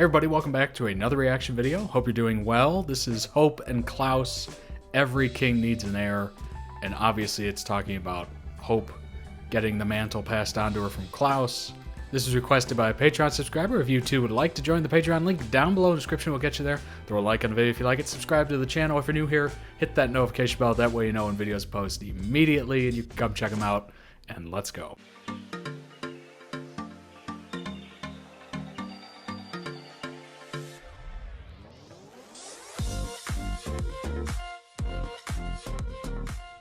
Hey everybody, welcome back to another reaction video. Hope you're doing well. This is Hope and Klaus. Every king needs an heir. And obviously it's talking about Hope getting the mantle passed on to her from Klaus. This was requested by a Patreon subscriber. If you too would like to join the Patreon, link down below in the description will get you there. Throw a like on the video if you like it. Subscribe to the channel if you're new here. Hit that notification bell. That way you know when videos post immediately and you can come check them out. And let's go.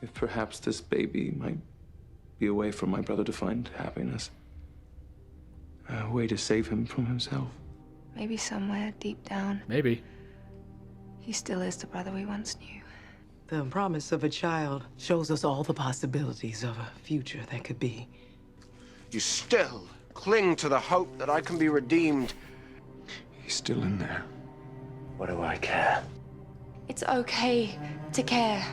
If perhaps this baby might be a way for my brother to find happiness. A way to save him from himself. Maybe somewhere deep down, Maybe. he still is the brother we once knew. The promise of a child shows us all the possibilities of a future that could be. You still cling to the hope that I can be redeemed. He's still in there. What do I care? It's okay to care.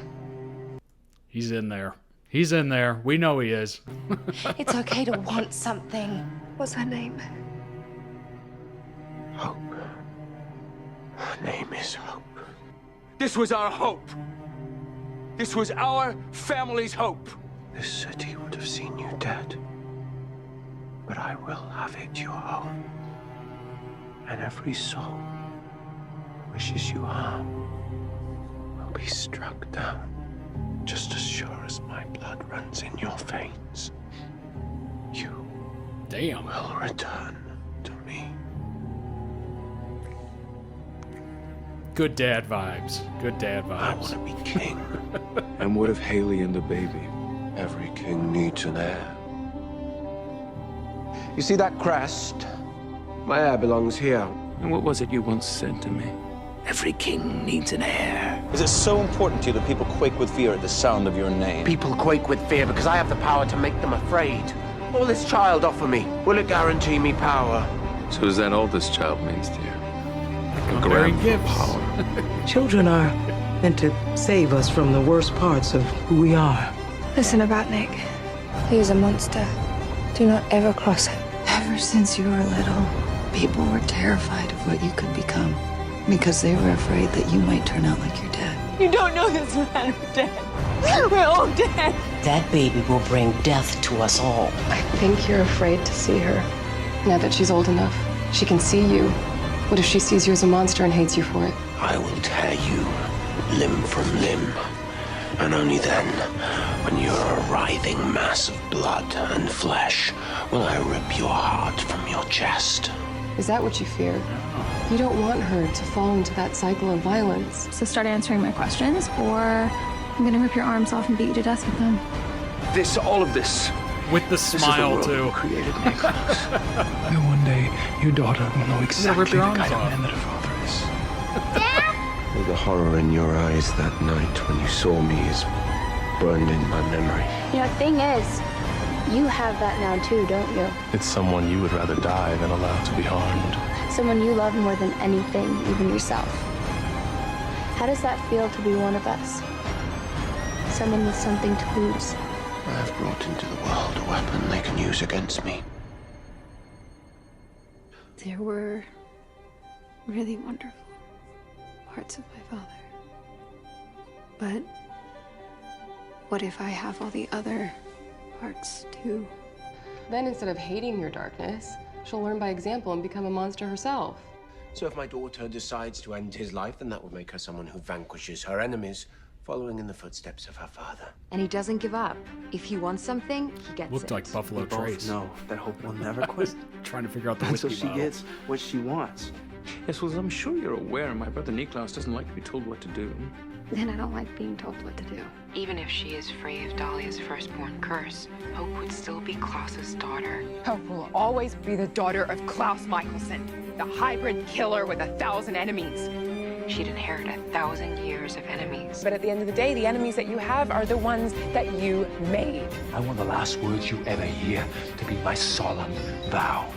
He's in there. He's in there. We know he is. It's okay to want something. What's her name? Hope. Her name is Hope. This was our hope. This was our family's hope. This city would have seen you dead. But I will have it your own. And every soul who wishes you harm will be struck down. Just as sure as my blood runs in your veins, you Damn. will return to me. Good dad vibes. Good dad I vibes. want to be king. And what of Haley and the baby? Every king needs an heir. You see that crest? My heir belongs here. And what was it you once said to me? Every king needs an heir. Is it so important to you that people quake with fear at the sound of your name? People quake with fear because I have the power to make them afraid. What will this child offer me? Will it guarantee me power? So is that all this child means to you? Bearing gifts. Children are meant to save us from the worst parts of who we are. Listen about Nick. He is a monster. Do not ever cross him. Ever since you were little, people were terrified of what you could become because they were afraid that you might turn out like your dad. You don't know this man. We're dead. We're all dead. That baby will bring death to us all. I think you're afraid to see her. Now that she's old enough, she can see you. What if she sees you as a monster and hates you for it? I will tear you limb from limb. And only then, when you're a writhing mass of blood and flesh, will I rip your heart from your chest. Is that what you fear? You don't want her to fall into that cycle of violence. So start answering my questions, or I'm gonna rip your arms off and beat you to death with them. All of this. With the smile, too. Created me, Klaus. And one day, your daughter will know exactly rip the your kind arms of off. man that her father is. All the horror in your eyes that night when you saw me is burned in my memory. You know, the thing is, you have that now too, don't you? It's someone you would rather die than allow to be harmed. Someone you love more than anything, even yourself. How does that feel to be one of us? Someone with something to lose. I have brought into the world a weapon they can use against me. There were really wonderful parts of my father. But what if I have all the other parts too? Then instead of hating your darkness, she'll learn by example and become a monster herself. So if my daughter decides to end his life, then that will make her someone who vanquishes her enemies, following in the footsteps of her father. And he doesn't give up. If he wants something, he gets Looked it. like Buffalo Trace. No, that Hope will never quit. Trying to figure out the Until whiskey she bottle. gets what she wants. Yes, well, I'm sure you're aware my brother Niklaus doesn't like to be told what to do. Then I don't like being told what to do. Even if she is free of Dahlia's firstborn curse, Hope would still be Klaus's daughter. Hope will always be the daughter of Klaus Mikaelson, the hybrid killer with 1,000 enemies. She'd inherit 1,000 years of enemies. But at the end of the day, the enemies that you have are the ones that you made. I want the last words you ever hear to be my solemn vow.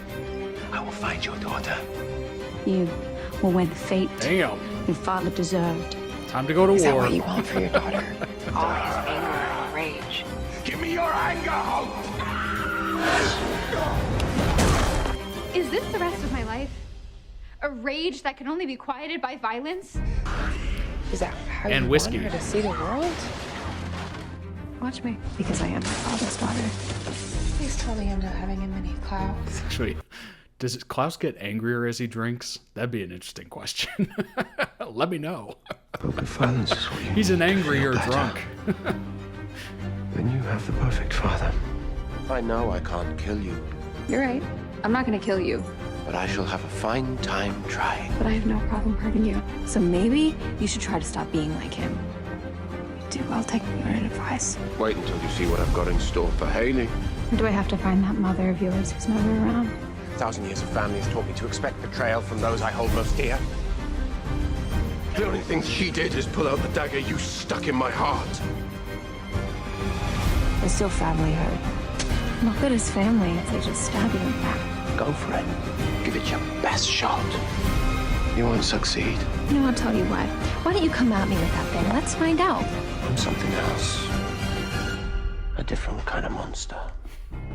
I will find your daughter. You will win the fate Damn. your father deserved. Time to go to Is that war. what you want for your daughter? Always anger and rage. Give me your anger, Hope! Is this the rest of my life? A rage that can only be quieted by violence? Is that how And you whiskey. want her to see the world? Watch me, because I am my father's daughter. Please tell me I'm not having a mini Klaus. Actually, does Klaus get angrier as he drinks? That'd be an interesting question. Let me know. Open violence is what you He's an angrier better. drunk. Then you have the perfect father. I know I can't kill you, You're right. I'm not gonna kill you, but I shall have a fine time trying. but I have no problem hurting you. So maybe you should try to stop being like him. You do well taking your advice. Wait until you see what I've got in store for Haley. Or do I have to find that mother of yours who's never around? 1,000 years of family has taught me to expect betrayal from those I hold most dear. The only thing she did is pull out the dagger you stuck in my heart. There's still family hurt. Not good as family if they just stab you in the back. Go for it. Give it your best shot. You won't succeed. You know, I'll tell you what. Why don't you come at me with that thing? Let's find out. I'm something else. A different kind of monster.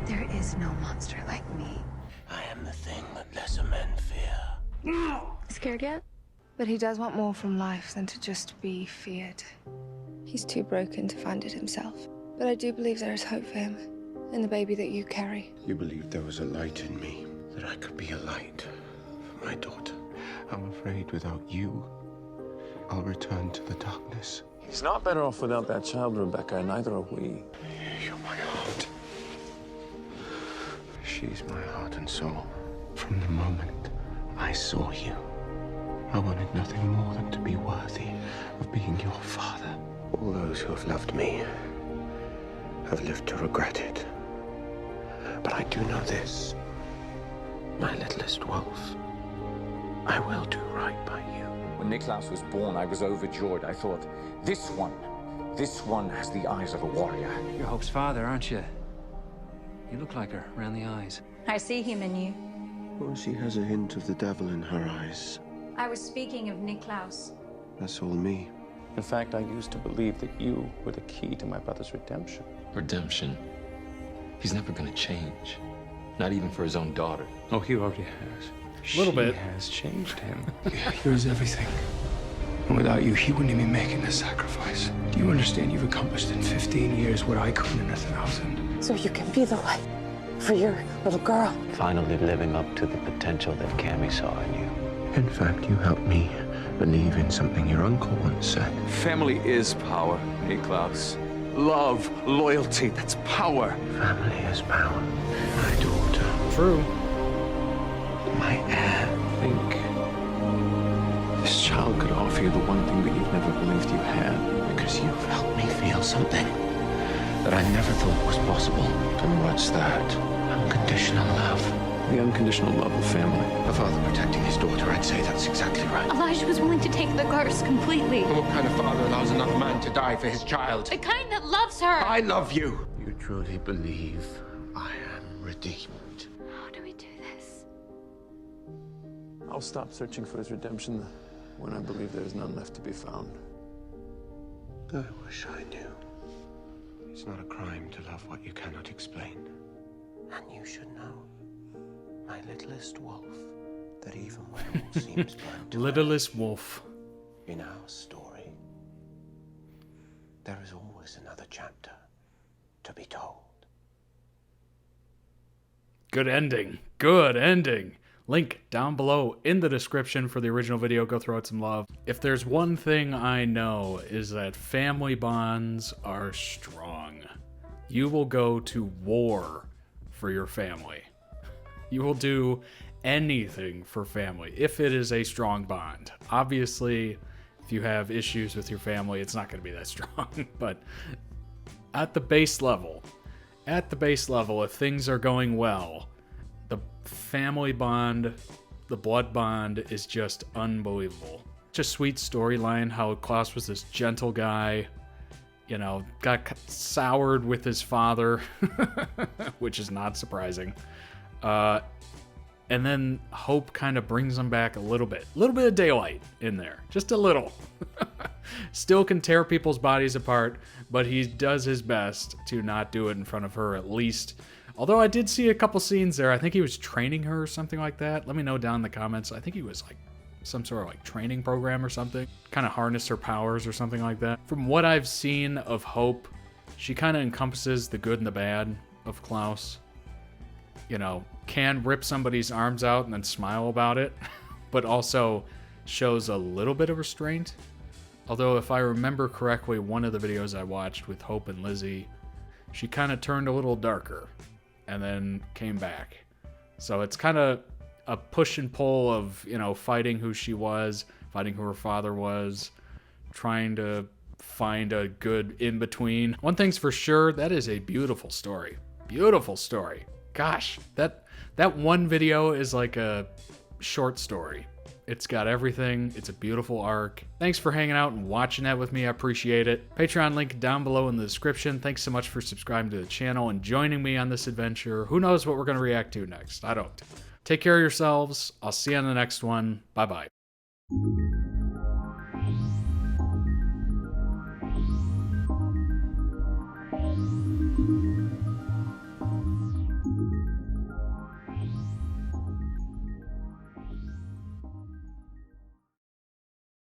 There is no monster like me. I am the thing that lesser men fear. Scared yet? But he does want more from life than to just be feared. He's too broken to find it himself. But I do believe there is hope for him, in the baby that you carry. You believed there was a light in me, that I could be a light for my daughter. I'm afraid without you, I'll return to the darkness. He's not better off without that child, Rebecca, and neither are we. You're my heart. She's my heart and soul. From the moment I saw you, I wanted nothing more than to be worthy of being your father. All those who have loved me have lived to regret it. But I do know this, my littlest wolf. I will do right by you. When Niklaus was born, I was overjoyed. I thought, this one has the eyes of a warrior. You're Hope's father, aren't you? You look like her, around the eyes. I see him in you. Or she has a hint of the devil in her eyes. I was speaking of Niklaus. That's all me. In fact, I used to believe that you were the key to my brother's redemption. Redemption? He's never gonna change. Not even for his own daughter. Oh, he already has. A little bit. She has changed him. Here's everything. And without you, he wouldn't even be making this sacrifice. Do you understand you've accomplished in 15 years what I couldn't in 1,000? So you can be the light for your little girl. Finally living up to the potential that Cammy saw in you. In fact, you helped me believe in something your uncle once said. Family is power, Klaus. Love, loyalty, that's power. Family is power. My daughter. True. My heir. Think this child could offer you the one thing that you've never believed you had. Because you've helped me feel something that I never thought was possible. And what's that? Unconditional love. The unconditional love of family. A father protecting his daughter, I'd say that's exactly right. Elijah was willing to take the curse completely. And what kind of father allows another man to die for his child? The kind that loves her. I love you. You truly believe I am redeemed. How do we do this? I'll stop searching for his redemption when I believe there's none left to be found. I wish I knew. It's not a crime to love what you cannot explain. And you should know, my littlest wolf, that even when all seems burnt to Littlest wolf. in our story, there is always another chapter to be told. Good ending. Good ending. Link down below in the description for the original video. Go throw it some love. If there's one thing I know is that family bonds are strong. You will go to war for your family. You will do anything for family if it is a strong bond. Obviously, if you have issues with your family, it's not going to be that strong. But at the base level, if things are going well, the family bond, the blood bond is just unbelievable. Just sweet storyline how Klaus was this gentle guy, you know, got soured with his father, which is not surprising. And then Hope kind of brings him back a little bit of daylight in there, just a little. Still can tear people's bodies apart, but he does his best to not do it in front of her, at least Although I did see a couple scenes there. I think he was training her or something like that. Let me know down in the comments. I think he was like some sort of like training program or something. Kind of harnessed her powers or something like that. From what I've seen of Hope, she kind of encompasses the good and the bad of Klaus. You know, can rip somebody's arms out and then smile about it, but also shows a little bit of restraint. Although if I remember correctly, one of the videos I watched with Hope and Lizzie, she kind of turned a little darker and then came back. So it's kind of a push and pull of, you know, fighting who she was, fighting who her father was, trying to find a good in-between. One thing's for sure, that is a beautiful story. Beautiful story. Gosh, that one video is like a short story. It's got everything. It's a beautiful arc. Thanks for hanging out and watching that with me. I appreciate it. Patreon link down below in the description. Thanks so much for subscribing to the channel and joining me on this adventure. Who knows what we're going to react to next? I don't. Take care of yourselves. I'll see you on the next one. Bye-bye.